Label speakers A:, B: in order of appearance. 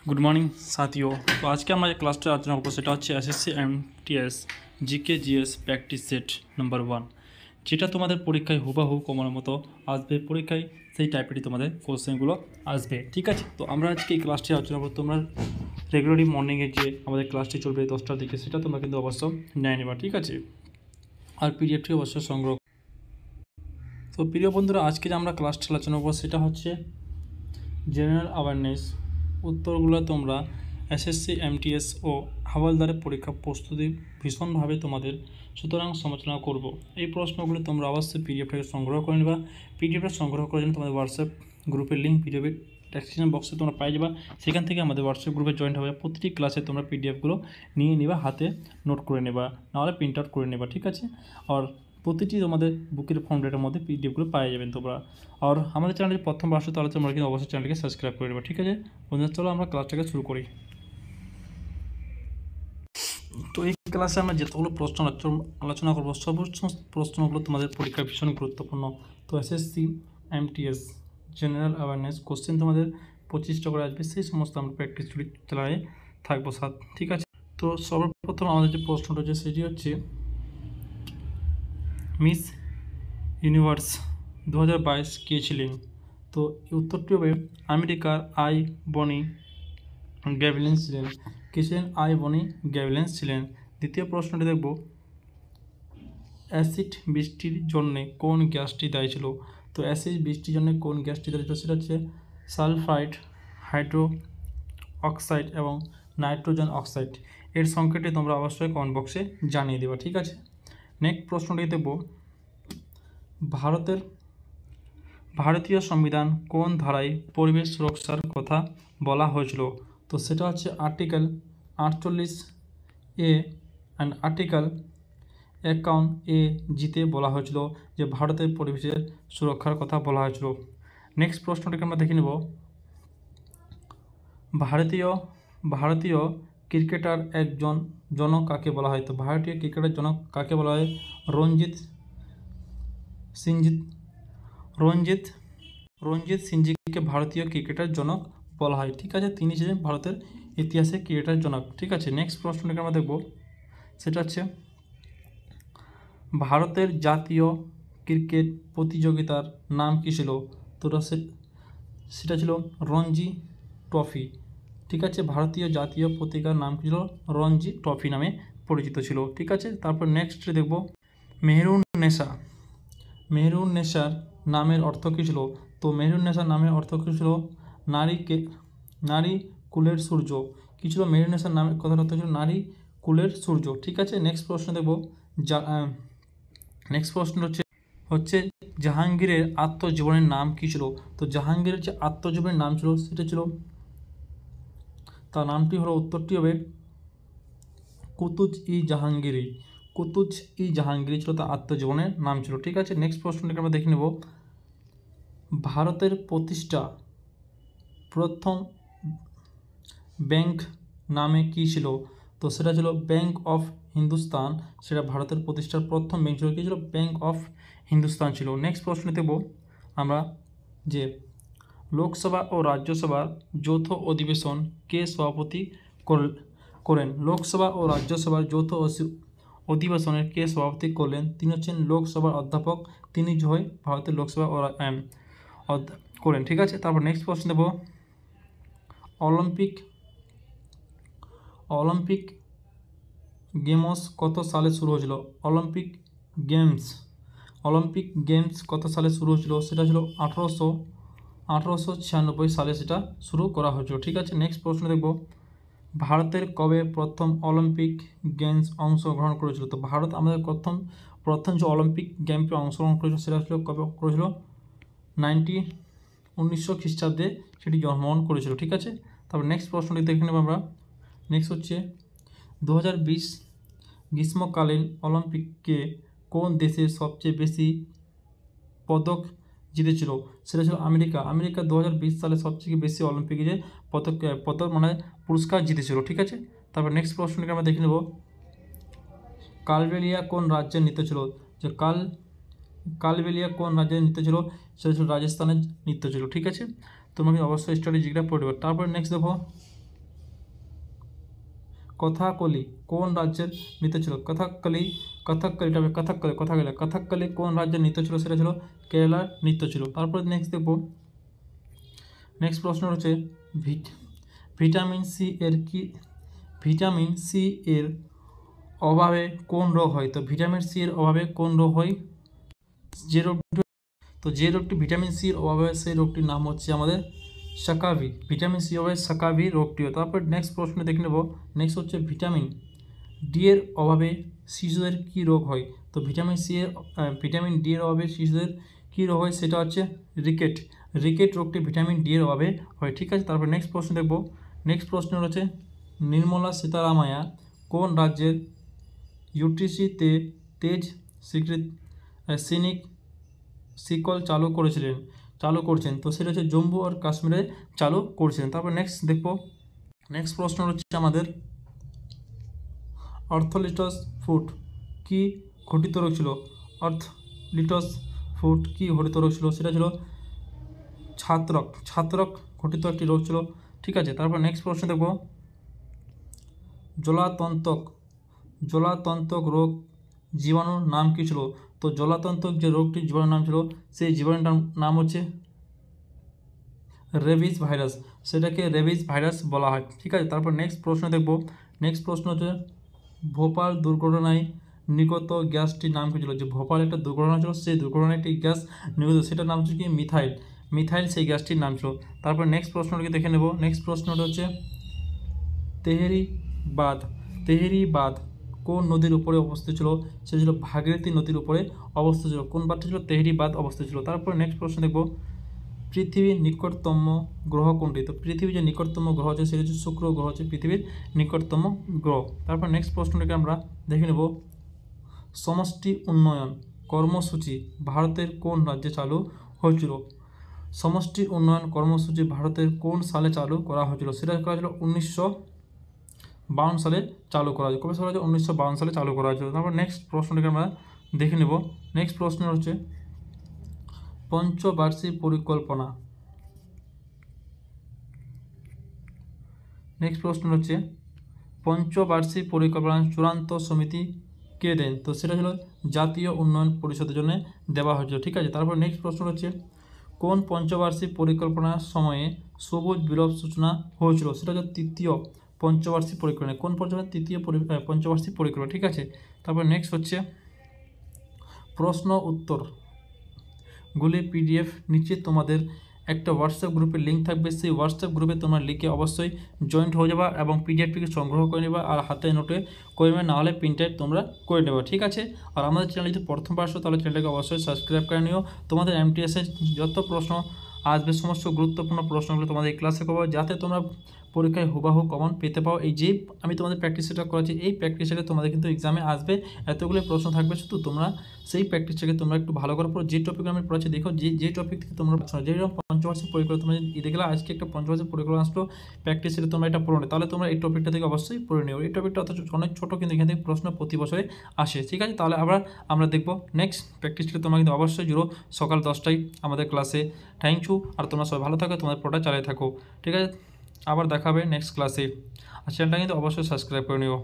A: Good morning साथियों। तो आज के हमारे क्लास आलोचना करब सेटा হচ্ছে SSC MTS GK GS practice set number 1, যেটা তোমাদের পরীক্ষায় হুবহু কমনের মতো আসবে। পরীক্ষায় সেই টাইপেরই তোমাদের কোশ্চেনগুলো আসবে, ঠিক আছে। তো আমরা আজকে এই ক্লাসটি আলোচনা করব। তোমরা রেগুলারলি মর্নিংয়ে যে আমাদের ক্লাসটি চলবে 10টার দিকে, সেটা তোমরা কিন্তু অবশ্য নিয়ে নেবা, ঠিক আছে। আর পিডিএফটি অবশ্যই সংগ্রহ। তো প্রিয় বন্ধুরা, আজকে যে আমরা ক্লাসটি আলোচনা করব সেটা হচ্ছে জেনারেল অ্যাওয়ারনেস। উত্তরগুলো তোমরা এসএসসি এমটিএস ও হাওলদারের পরীক্ষা প্রস্তুতি ভীষণভাবে তোমাদের, সুতরাং সমালোচনা করব। এই প্রশ্নগুলো তোমরা অবশ্যই পিডিএফটাকে সংগ্রহ করে নেবা। পিডিএফটা সংগ্রহ করার জন্য তোমাদের হোয়াটসঅ্যাপ গ্রুপের লিঙ্ক পিডিএফের ডেসক্রিপশন বক্সে তোমরা পাই যাবা। সেখান থেকে আমাদের হোয়াটসঅ্যাপ গ্রুপে জয়েন্ট হবে। প্রতিটি ক্লাসে তোমরা পিডিএফগুলো নিয়ে নেবা, হাতে নোট করে নেবা, নাহলে প্রিন্ট আউট করে নেবা, ঠিক আছে। আর প্রতিটি তোমাদের বুকের ফর্মেটের মধ্যে পিডিএফগুলো পাওয়া যাবেন তোমরা। আর আমাদের চ্যানেলে প্রথম আসো তাহলে তোমরা কিন্তু অবশ্যই চ্যানেলকে সাবস্ক্রাইব করে নেবে, ঠিক আছে বন্ধুরা। চলো আমরা ক্লাসটাকে শুরু করি। তো এই ক্লাসে আমরা যতগুলো প্রশ্ন আলোচনা করবো, সমস্ত প্রশ্নগুলো তোমাদের পরীক্ষায় ভীষণ গুরুত্বপূর্ণ। তো SSC MTS general awareness question তোমাদের 25টা করে আসবে, সেই সমস্ত আমরা প্র্যাকটিস চালায় থাকবো সাথ, ঠিক আছে। তো সর্বপ্রথম আমাদের যে প্রশ্নটা হচ্ছে সেটি হচ্ছে মিস ইউনিভার্স 2022 কে ছিলেন? তো উত্তরটি হবে আমেরিকার আই বনি গ্যাভিলেন্স ছিলেন। কে ছিলেন? আই বনি গ্যাভিলেন্স ছিলেন। দ্বিতীয় প্রশ্নটি দেখব, অ্যাসিড বৃষ্টির জন্য কোন গ্যাসটি দায়ী ছিল? তো অ্যাসিড বৃষ্টির জন্য কোন গ্যাসটি দায়ী ছিল? সেটা হচ্ছে সালফাইড, হাইড্রো অক্সাইড এবং নাইট্রোজেন অক্সাইড। এর সংখ্যাটি তোমরা অবশ্যই কমেন্ট বক্সে জানিয়ে দেবা, ঠিক আছে। নেক্সট প্রশ্নটি দেখব, ভারতীয় সংবিধান কোন ধারায় পরিবেশ সুরক্ষার কথা বলা হয়েছিল? তো সেটা হচ্ছে article 48A and article 51A জিতে বলা হয়েছিল যে ভারতের পরিবেশের সুরক্ষার কথা বলা হয়েছিল। নেক্সট প্রশ্নটিকে আমরা দেখে নেব, ভারতীয় ক্রিকেটার একজন জনক কাকে বলা হয়? তো ভারতীয় ক্রিকেটার জনক কাকে বলা হয়? রঞ্জিত সিংজিকে ভারতীয় ক্রিকেটার জনক বলা হয়, ঠিক আছে। তিনি ছিলেন ভারতের ইতিহাসে ক্রিকেটার জনক, ঠিক আছে। নেক্সট প্রশ্নটিকে আমরা দেখব, সেটা হচ্ছে ভারতের জাতীয় ক্রিকেট প্রতিযোগিতার নাম কী ছিল? তো সেটা ছিল রঞ্জি ট্রফি, ঠিক আছে। ভারতীয় জাতীয় পত্রিকার নাম কী ছিল? রঞ্জি ট্রফি নামে পরিচিত ছিল, ঠিক আছে। তারপর নেক্সট দেখব, মেহরুন্নেসার নামের অর্থ কী ছিল? তো মেহরুন্নেসার নামের অর্থ কী ছিল? নারী কুলের সূর্য। কী ছিল মেহরুন্নেসার নামের কথার অর্থ ছিল নারী কুলের সূর্য, ঠিক আছে। নেক্সট প্রশ্ন দেখব, নেক্সট প্রশ্ন হচ্ছে জাহাঙ্গীরের আত্মজীবনের নাম কী ছিল? তো জাহাঙ্গীরের যে আত্মজীবনের নাম ছিল সেটা ছিল, তার নামটি হলো, উত্তরটি হবে কুতুজ-ই-জাহাঙ্গীর ছিল তার আত্মজীবনের নাম ছিল, ঠিক আছে। নেক্সট প্রশ্নটিকে আমরা দেখে নেব, ভারতের প্রতিষ্ঠা প্রথম ব্যাংক নামে কী ছিল? তো সেটা ছিল ব্যাংক অফ হিন্দুস্তান। সেটা ভারতের প্রতিষ্ঠার প্রথম ব্যাংক ছিল, কী ছিল? ব্যাংক অফ হিন্দুস্তান ছিল। নেক্সট প্রশ্ন দেব আমরা, যে লোকসভা ও রাজ্যসভার যৌথ অধিবেশন কে সভাপতি করেন? লোকসভা ও রাজ্যসভার যৌথ অধিবেশনের কে সভাপতি করলেন? তিনি হচ্ছেন লোকসভার অধ্যাপক। তিনি জয় ভারতের লোকসভা করেন, ঠিক আছে। তারপর নেক্সট প্রশ্ন দেব, অলিম্পিক গেমস কত সালে শুরু হয়েছিল? অলিম্পিক গেমস কত সালে শুরু হয়েছিল? সেটা ছিল 1896 সালে সেটা শুরু করা হয়েছিল, ঠিক আছে। নেক্সট প্রশ্ন দেখব, ভারতের কবে প্রথম অলিম্পিক গেমস অংশগ্রহণ করেছিল? তো ভারত আমাদের প্রথম যে অলিম্পিক গেমসে অংশগ্রহণ করেছিল সেটা ছিল কবে করেছিল? 1900 খ্রিস্টাব্দে সেটি জন্মগ্রহণ করেছিল, ঠিক আছে। তারপর নেক্সট প্রশ্নটি দেখে নেব আমরা। নেক্সট হচ্ছে 2020 গ্রীষ্মকালীন অলিম্পিকে কোন দেশের সবচেয়ে বেশি পদক জিতেছিল? সেটা ছিল আমেরিকা। 2020 সালে সবচেয়ে বেশি অলিম্পিকে যে পদক মানে পুরস্কার জিতেছিল, ঠিক আছে। তারপর নেক্সট প্রশ্নটিকে আমরা দেখে নেব, কালবেলিয়া কোন রাজ্যের নৃত্য ছিল? যে কালবেলিয়া কোন রাজ্যের নৃত্য ছিল? সেটা ছিল রাজস্থানের নৃত্য ছিল, ঠিক আছে। তোমরা অবশ্যই স্ট্র্যাটেজিটা পড়বে। তারপর নেক্সট দেখো, কথাকলি কোন রাজ্যের নৃত্য ছিল? কথাকলি কথাকলি কোন রাজ্যের নৃত্য ছিল? সেটা ছিল কেরালার নৃত্য ছিল। তারপরে নেক্সট দেখব, নেক্সট প্রশ্ন হচ্ছে ভিটামিন সি এর অভাবে কোন রোগ হয়? তো ভিটামিন সি এর অভাবে কোন রোগ হয়? যে রোগটি ভিটামিন সির অভাবে হয় সেই রোগটির নাম হচ্ছে আমাদের সাকাভি। ভিটামিন সি অভাবে সাকাভি রোগটি হয়। তারপর নেক্সট প্রশ্ন দেখে নেব। নেক্সট হচ্ছে ভিটামিন ডি এর অভাবে শিশুদের কী রোগ হয়? তো ভিটামিন ডি এর অভাবে শিশুদের কী রোগ হয়? সেটা হচ্ছে রিকেট রোগটি ভিটামিন ডি এর অভাবে হয়। ঠিক আছে, তারপর নেক্সট প্রশ্ন দেখব। নেক্সট প্রশ্ন হচ্ছে নির্মলা সীতারামায়া কোন রাজ্যের ইউটিসিতে তেজ সৈনিক শিকল চালু করছেন? তো সেটা হচ্ছে জম্মু আর কাশ্মীরে চালু করছেন। তারপর নেক্সট দেখব, নেক্সট প্রশ্ন হচ্ছে আমাদের অর্থলিটস ফুড কি ঘটিত রোগ ছিল? অর্থলিটস ফুড কি ঘটিত রোগ ছিল? সেটা ছিল ছাত্রক ঘটিত একটি রোগ ছিল। ঠিক আছে, তারপর নেক্সট প্রশ্ন দেখব, জলাতন্তক রোগ জীবাণুর নাম কী ছিল? তো জলাতন্তক যে রোগটির জীবাণুর নাম ছিল সেই জীবাণুটার নাম হচ্ছে রেবিস ভাইরাস, সেটাকে রেবিস ভাইরাস বলা হয়। ঠিক আছে, তারপর নেক্সট প্রশ্ন দেখব। নেক্সট প্রশ্ন হচ্ছে ভোপাল দুর্ঘটনায় নির্গত গ্যাসটির নাম কী ছিল? যে ভোপাল একটা দুর্ঘটনা ছিল, সেই দুর্ঘটনায় একটি গ্যাস নির্গত, সেটার নাম হচ্ছে কি মিথাইল সেই গ্যাসটির নাম ছিল। তারপর নেক্সট প্রশ্নটিকে দেখে নেব। নেক্সট প্রশ্নটা হচ্ছে তেহেরি বাঁধ কোন নদীর উপরে অবস্থিত ছিল? সেটা ছিল ভাগীরথী নদীর উপরে অবস্থিত ছিল। কোন বাঁধটা ছিল? তেহেরি বাঁধ অবস্থিত ছিল। তারপর নেক্সট প্রশ্ন দেখব, পৃথিবীর নিকটতম গ্রহ কোনটি? তো পৃথিবীর যে নিকটতম গ্রহ আছে সেটা হচ্ছে শুক্র গ্রহ, হচ্ছে পৃথিবীর নিকটতম গ্রহ। তারপর নেক্সট প্রশ্নটাকে আমরা দেখে নেব, সমষ্টি উন্নয়ন কর্মসূচি ভারতের কোন রাজ্যে চালু হয়েছিল? সমষ্টি উন্নয়ন কর্মসূচি ভারতের কোন সালে চালু করা হয়েছিল? সেটা করা হয়েছিল 1952 সালে চালু করা হয়েছে। কবে সালে? 1952 সালে চালু করা হয়েছিল। তারপর নেক্সট প্রশ্নটাকে আমরা দেখে নেব। নেক্সট প্রশ্ন হচ্ছে পঞ্চবার্ষিক পরিকল্পনা। নেক্সট প্রশ্ন হচ্ছে পঞ্চবার্ষিক পরিকল্পনার চূড়ান্ত সমিতি কে দেন? তো সেটা ছিল জাতীয় উন্নয়ন পরিষদের জন্য দেওয়া হয়েছিল। ঠিক আছে, তারপর নেক্সট প্রশ্ন হচ্ছে কোন পঞ্চবার্ষিক পরিকল্পনার সময়ে সবুজ বিপ্লব সূচনা হয়েছিল? সেটা হচ্ছে তৃতীয় পঞ্চবার্ষিক পরিকল্পনা। কোন পঞ্চবার্ষিক পরিকল্পনা? ঠিক আছে, তারপর নেক্সট হচ্ছে প্রশ্ন উত্তরগুলি পিডিএফ নিচে তোমাদের একটা হোয়াটসঅ্যাপ গ্রুপের লিঙ্ক থাকবে, সেই হোয়াটসঅ্যাপ গ্রুপে তোমরা লিখে অবশ্যই জয়েন্ট হয়ে যাবা এবং পিডিএফটিকে সংগ্রহ করে নেবা আর হাতে নোটে করে নেবে, নাহলে প্রিন্ট আউট তোমরা করে নেবা। ঠিক আছে, আর আমাদের চ্যানেল যদি প্রথমবার আসো তাহলে চ্যানেলটাকে অবশ্যই সাবস্ক্রাইব করে নিও। তোমাদের এমটিএসের যত প্রশ্ন আসবে সমস্ত গুরুত্বপূর্ণ প্রশ্নগুলো তোমাদের এই ক্লাসে করবো, যাতে তোমরা পরীক্ষায় হুবাহু কমন পেতে পাও। এই যে আমি তোমাদের প্র্যাকটিস সেটটা করাচ্ছি, এই প্র্যাকটিস সেটে তোমাদের কিন্তু এক্সামে আসবে, এতগুলো প্রশ্ন থাকবে, শুধু তোমরা সেই প্র্যাকটিসটাকে তোমরা একটু ভালো করে পড়ো। যে টপিক আমি পড়াচ্ছি দেখো, যে টপিক থেকে তোমরা যেরকম পঞ্চবার্ষিক পরিকল্পনা তোমরা দেখলে আজকে একটা পঞ্চবার্ষিক পরিকল্পনা আসলো প্র্যাকটিস সেটে তোমরা এটা পড়ো না, তাহলে তোমরা এই টপিকটা থেকে অবশ্যই পড়ে নিও। এই টপিকটা অনেক ছোটো, কিন্তু এখান থেকে প্রশ্ন প্রতি বছরে আসে। ঠিক আছে, তাহলে আমরা দেখবো নেক্সট প্র্যাকটিস সেটে তোমরা কিন্তু অবশ্যই জুড়ো সকাল 10টায় আমাদের ক্লাসে। থ্যাংক ইউ, আর তোমরা সবাই ভালো থাকো, তোমাদের পড়া চালিয়ে থাকো। ঠিক আছে, আবার দেখা হবে নেক্সট ক্লাসে, আর চ্যানেলটা কিন্তু অবশ্যই সাবস্ক্রাইব করে নিও।